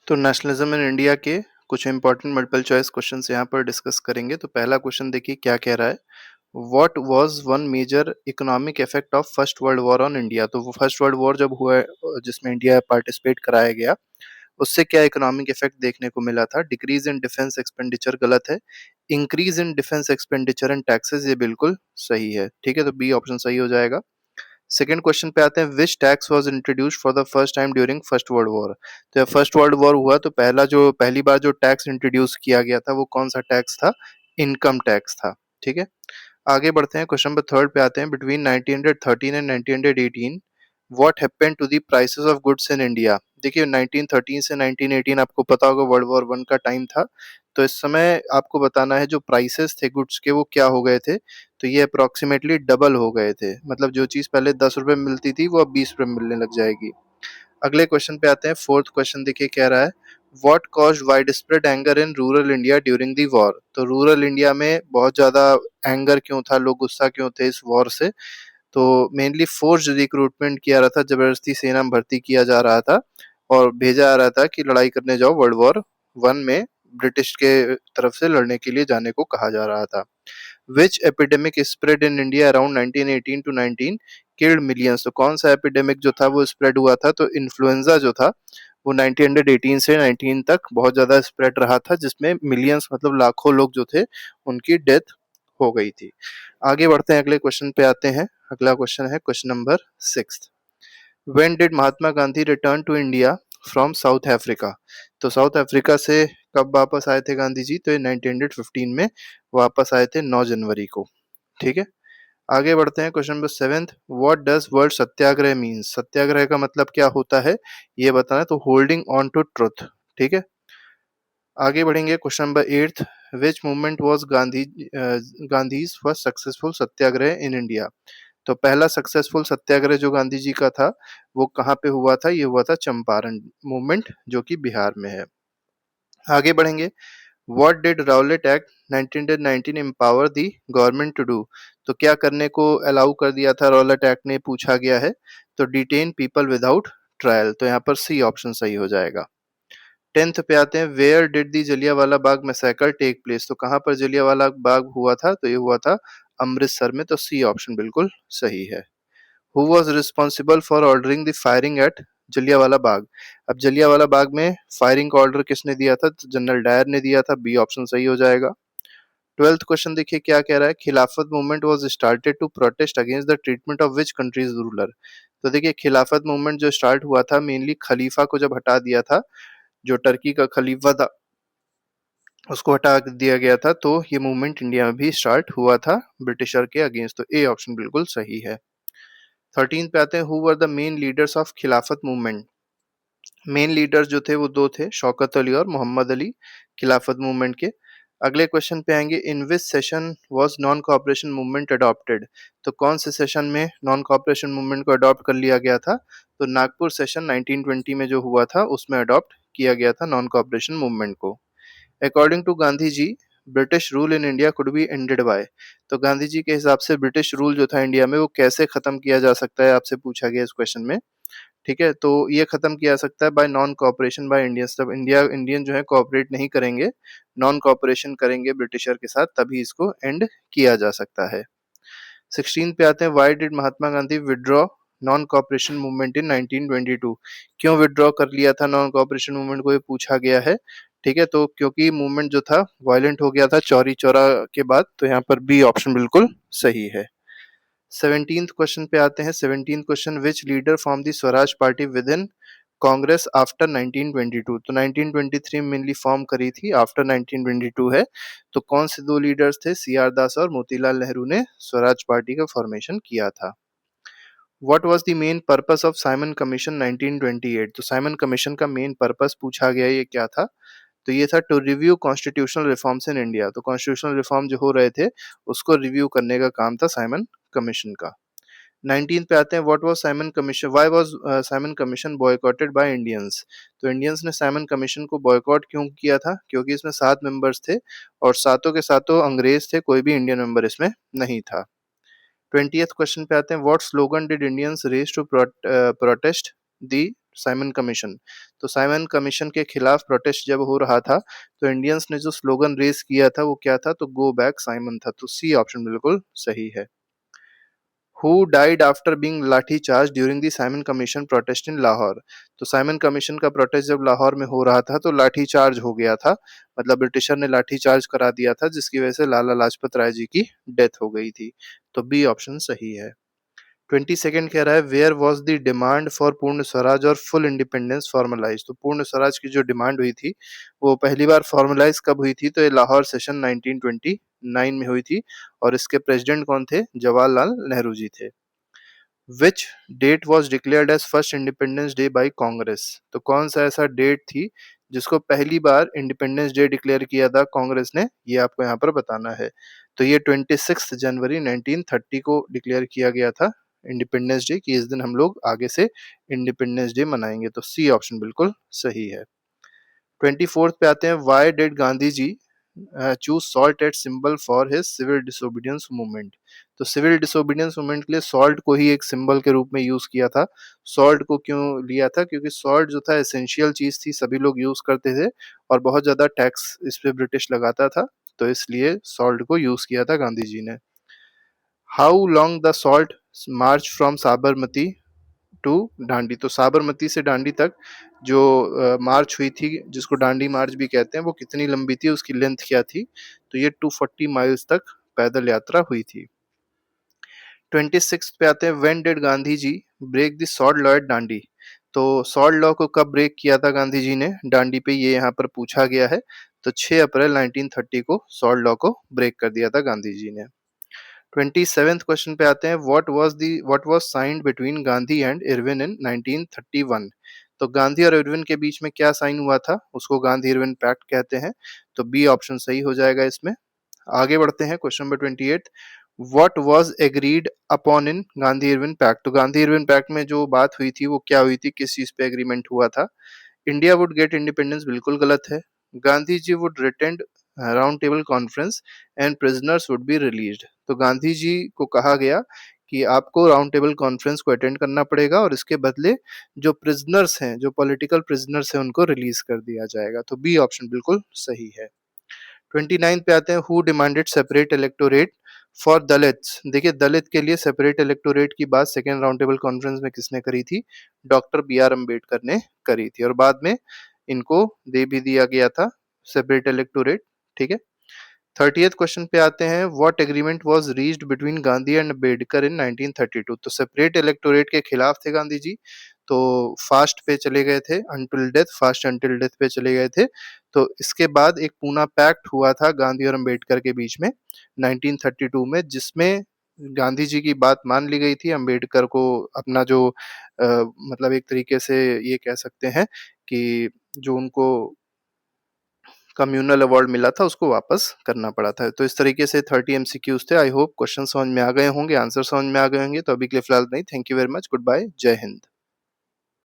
तो nationalism in India के कुछ इंपॉर्टेंट मल्टीपल चॉइस क्वेश्चंस यहाँ पर डिस्कस करेंगे। तो पहला क्वेश्चन देखिए क्या कह रहा है। What was one major economic effect of first world war on India. तो वो फर्स्ट वर्ल्ड वॉर जब हुआ जिसमें इंडिया पार्टिसिपेट कराया गया, उससे क्या इकोनॉमिक इफेक्ट देखने को मिला था। डिक्रीज इन डिफेंस एक्सपेंडिचर गलत है, increase in defence expenditure and taxes ये बिल्कुल सही है। ठीक है, तो बी ऑप्शन सही हो जाएगा। सेकंड क्वेश्चन पे आते हैं। Which tax was introduced for the first time during first world war. तो फर्स्ट वर्ल्ड वॉर हुआ तो पहली बार जो टैक्स इंट्रोड्यूस किया गया था वो कौन सा टैक्स था? इनकम टैक्स था। ठीक है, आगे बढ़ते हैं। क्वेश्चन नंबर थर्ड पे आते हैं। Between 1913 and 1918 what happened to the prices of goods in India. देखिए 1913 से 1918 आपको पता होगा वर्ल्ड वॉर वन का टाइम था। तो इस समय आपको बताना है जो प्राइसेस थे गुड्स के वो क्या हो गए थे। तो ये अप्रोक्सीमेटली डबल हो गए थे, मतलब जो चीज़ पहले 10 रुपए में मिलती थी वो अब 20 रुपए में मिलने लग जाएगी। अगले क्वेश्चन पे आते हैं। फोर्थ क्वेश्चन देखिए कह रहा है। What caused wide spread anger in rural India during the war. तो रूरल इंडिया में बहुत ज्यादा एंगर क्यों था, लोग गुस्सा क्यों थे इस वॉर से? तो मेनली फोर्स रिक्रूटमेंट किया रहा था, जबरदस्ती सेना में भर्ती किया जा रहा था और भेजा जा रहा था कि लड़ाई करने जाओ। वर्ल्ड वॉर वन में ब्रिटिश के तरफ से लड़ने के लिए जाने को कहा जा रहा था। Which epidemic spread in India around 1918 to 19 killed millions. तो कौन सा एपिडेमिक जो था वो स्प्रेड हुआ था? तो इन्फ्लुएंजा जो था वो 1918 से 19 तक बहुत ज्यादा स्प्रेड रहा था, जिसमें मिलियंस मतलब लाखों लोग जो थे उनकी डेथ हो गई थी। आगे बढ़ते हैं, अगले क्वेश्चन पे आते हैं। अगला क्वेश्चन है question number 6। When did Mahatma Gandhi return to India from South Africa. तो साउथ अफ्रीका से कब वापस आए थे गांधी जी? तो ये 1915 में वापस आए थे 9 जनवरी को। ठीक है, आगे बढ़ते हैं। Question number 7। What does word satyagraha means. Satyagraha का मतलब क्या होता है ये बताना है। तो होल्डिंग ऑन टू ट्रुथ। ठीक है, आगे बढ़ेंगे। Question number 8। Which movement was Gandhi's first successful Satyagraha in India. तो पहला सक्सेसफुल सत्याग्रह जो गांधी जी का था वो कहाँ पे हुआ था? ये हुआ था चंपारण मूवमेंट, जो कि बिहार में है। आगे बढ़ेंगे। What did Rowlatt Act 1919 empower the government to do. तो क्या करने को अलाउ कर दिया था राउलेट एक्ट ने, पूछा गया है। तो डिटेन पीपल विदाउट ट्रायल। तो यहाँ पर सी ऑप्शन सही हो जाएगा। 10th पे आते हैं। Where did the Jallianwala Bagh massacre take place. तो कहाँ पर जलियांवाला बाग हुआ था? तो ये हुआ था अमृतसर में। तो सी ऑप्शन बिल्कुल सही है। Who was responsible for ordering the firing at Jallianwala Bagh. अब जलियांवाला बाग में फायरिंग का ऑर्डर किसने दिया था? तो जनरल डायर ने दिया था। बी ऑप्शन सही हो जाएगा। 12th क्वेश्चन देखिए क्या कह रहा है। Khilafat movement was started to protest against the treatment of which countries ruler. तो देखिए खिलाफत मूवमेंट जो स्टार्ट हुआ था मेनली खलीफा को जब हटा दिया था, जो टर्की का खलीफा था उसको हटा दिया गया था, तो ये मूवमेंट इंडिया में भी स्टार्ट हुआ था ब्रिटिशर के अगेंस्ट। तो ए ऑप्शन बिल्कुल सही है। 13 पे आते हैं। Who were the main leaders of खिलाफत मूवमेंट। मेन लीडर्स जो थे वो दो थे, शौकत अली और मोहम्मद अली, खिलाफत मूवमेंट के। अगले क्वेश्चन पे आएंगे। In which session was non cooperation movement adopted. तो कौन से सेशन में नॉन कॉपरेशन मूवमेंट को अडॉप्ट कर लिया गया था? तो नागपुर सेशन 1920 में जो हुआ था उसमें अडॉप्ट किया गया था नॉन कॉपरेशन मूवमेंट को। According to Gandhi ji British rule in India could be ended by. तो गांधी जी के हिसाब से ब्रिटिश रूल जो था इंडिया में वो कैसे खत्म किया जा सकता है, आपसे पूछा गया इस क्वेश्चन में। ठीक है, तो ये खत्म किया जा सकता है bye non cooperation by Indians. तब इंडियन जो है कॉपरेट नहीं करेंगे, नॉन कॉपरेशन करेंगे ब्रिटिशर के साथ, तभी इसको एंड किया जा सकता है। 16 पे आते हैं। Why did Mahatma Gandhi withdraw non cooperation movement in 1922। क्यों विड्रॉ कर लिया था नॉन कॉपरेशन मूवमेंट को, ये पूछा गया है। ठीक है, तो क्योंकि मूवमेंट जो था वायलेंट हो गया था चौरी चौरा के बाद। तो यहाँ पर बी ऑप्शन बिल्कुल सही है। 17th क्वेश्चन पे आते हैं। 17th question. Which leader form the Swaraj party with in Congress after 1922। तो 1923 में मेनली फॉर्म करी थी, आफ्टर 1922 है। तो कौन से दो लीडर्स थे? सी आर दास और मोतीलाल नेहरू ने स्वराज पार्टी का फॉर्मेशन किया था। What was the main purpose of Simon Commission 1928। तो साइमन कमीशन का मेन पर्पस पूछा गया, ये क्या था? तो ये था to review constitutional reforms in India. तो कॉन्स्टिट्यूशनल रिफॉर्म जो हो रहे थे उसको रिव्यू करने का काम था साइमन कमीशन का। 19 पे आते हैं। What was Simon commission, why was Simon commission boycotted by Indians. तो इंडियंस ने साइमन कमीशन को बॉयकॉट क्यों किया था? क्योंकि इसमें 7 मेंबर्स थे और सातों के सातों अंग्रेज थे, कोई भी इंडियन मेंबर इसमें नहीं था। 20th क्वेश्चन पे आते हैं। What slogan did Indians raise to protest the Simon Commission. तो साइमन कमीशन के खिलाफ प्रोटेस्ट जब हो रहा था, तो इंडियंस ने जो स्लोगन रेज़ किया था वो क्या था? तो गो बैक साइमन था। तो सी ऑप्शन बिल्कुल सही है। हु डाइड आफ्टर बीइंग लाठी charge during the Simon commission protest in Lahore? तो साइमन कमीशन का प्रोटेस्ट जब लाहौर में हो रहा था तो लाठी चार्ज हो गया था, मतलब ब्रिटिशर ने लाठी चार्ज करा दिया था, जिसकी वजह से लाला लाजपत राय जी की डेथ हो गई थी। तो बी ऑप्शन सही है। 22nd कह रहा है, where was the demand for Purna Swaraj और फुल इंडिपेंडेंस फॉर्मलाइज? तो पूर्ण स्वराज की जो डिमांड हुई थी वो पहली बार फॉर्मलाइज कब हुई थी? तो ये लाहौर सेशन 1929 में हुई थी, और इसके प्रेसिडेंट कौन थे? जवाहरलाल नेहरू जी थे। Which date was declared as first independence day by Congress? तो कौन सा ऐसा डेट थी जिसको पहली बार इंडिपेंडेंस डे डिक्लेयर किया था कांग्रेस ने? ये आपको यहाँ पर बताना है। तो ये 26 जनवरी 1930 को डिक्लेयर किया गया था इंडिपेंडेंस डे, कि इस दिन हम लोग आगे से इंडिपेंडेंस डे मनाएंगे। तो सी ऑप्शन बिल्कुल सही है। 24th पे आते हैं, why did Gandhi ji choose salt at symbol for his civil disobedience movement? तो सिविल डिसोबीडियंस मूवमेंट के लिए सॉल्ट को ही एक सिंबल के रूप में यूज किया था। सॉल्ट को क्यों लिया था? क्योंकि सॉल्ट जो था एसेंशियल चीज थी, सभी लोग यूज करते थे, और बहुत ज्यादा टैक्स इस पे ब्रिटिश लगाता था, तो इसलिए सॉल्ट को यूज किया था गांधी जी ने। How long the salt march from Sabarmati to Dandi? तो साबरमती से डांडी तक जो मार्च हुई थी, जिसको डांडी मार्च भी कहते हैं, वो कितनी लंबी थी, उसकी लेंथ क्या थी? तो ये 240 माइल्स तक पैदल यात्रा हुई थी। 26 पे आते हैं, when did Gandhi ji break the salt law at Dandi? तो सॉल्ट लॉ को कब ब्रेक किया था गांधी जी ने डांडी पे, ये यहाँ पर पूछा गया है। तो 6 अप्रैल 1930 को सॉल्ट लॉ को ब्रेक कर दिया था गांधी जी ने। 27th क्वेश्चन पे आते हैं, what was signed between Gandhi and Irwin in 1931? तो गांधी और इरविन के बीच में क्या साइन हुआ था? उसको गांधी इरविन पैक्ट कहते हैं। तो बी ऑप्शन सही हो जाएगा इसमें। आगे बढ़ते हैं, question number 28, what was agreed upon in Gandhi Irwin pact? तो गांधी इरविन पैक्ट में जो बात हुई थी वो क्या हुई थी, किस चीज पे एग्रीमेंट हुआ था? इंडिया वुड गेट इंडिपेंडेंस बिल्कुल गलत है। Gandhi ji would attend round table conference and prisoners would be released. तो गांधी जी को कहा गया कि आपको राउंड टेबल कॉन्फ्रेंस को अटेंड करना पड़ेगा, और इसके बदले जो प्रिजनर्स हैं, जो पॉलिटिकल प्रिजनर्स हैं, उनको रिलीज कर दिया जाएगा। तो बी ऑप्शन बिल्कुल सही है। 29 पे आते हैं, who demanded separate electorate for Dalits? देखिए, दलित के लिए सेपरेट इलेक्टोरेट की बात सेकेंड राउंड टेबल कॉन्फ्रेंस में किसने करी थी? डॉक्टर बी आर अम्बेडकर ने करी थी, और बाद में इनको दे भी दिया गया था सेपरेट इलेक्टोरेट। ठीक है। 30th क्वेश्चन पे आते हैं, what agreement was reached between Gandhi and Ambedkar in 1932? तो सेपरेट इलेक्टोरेट के खिलाफ थे गांधी जी, तो फास्ट पे चले गए थे, until death, fast until death पे चले गए थे। तो इसके बाद एक पूना पैक्ट हुआ था गांधी और अम्बेडकर के बीच में 1932 में, जिसमें गांधी जी की बात मान ली गई थी, अम्बेडकर को अपना जो मतलब एक तरीके से ये कह सकते हैं कि जो उनको कम्युनल अवार्ड मिला था उसको वापस करना पड़ा था। तो इस तरीके से 30 एमसीक्यूज थे। आई होप क्वेश्चन समझ में आ गए होंगे, आंसर समझ में आ गए होंगे। तो अभी के लिए फिलहाल नहीं, thank you very much, goodbye, जय हिंद।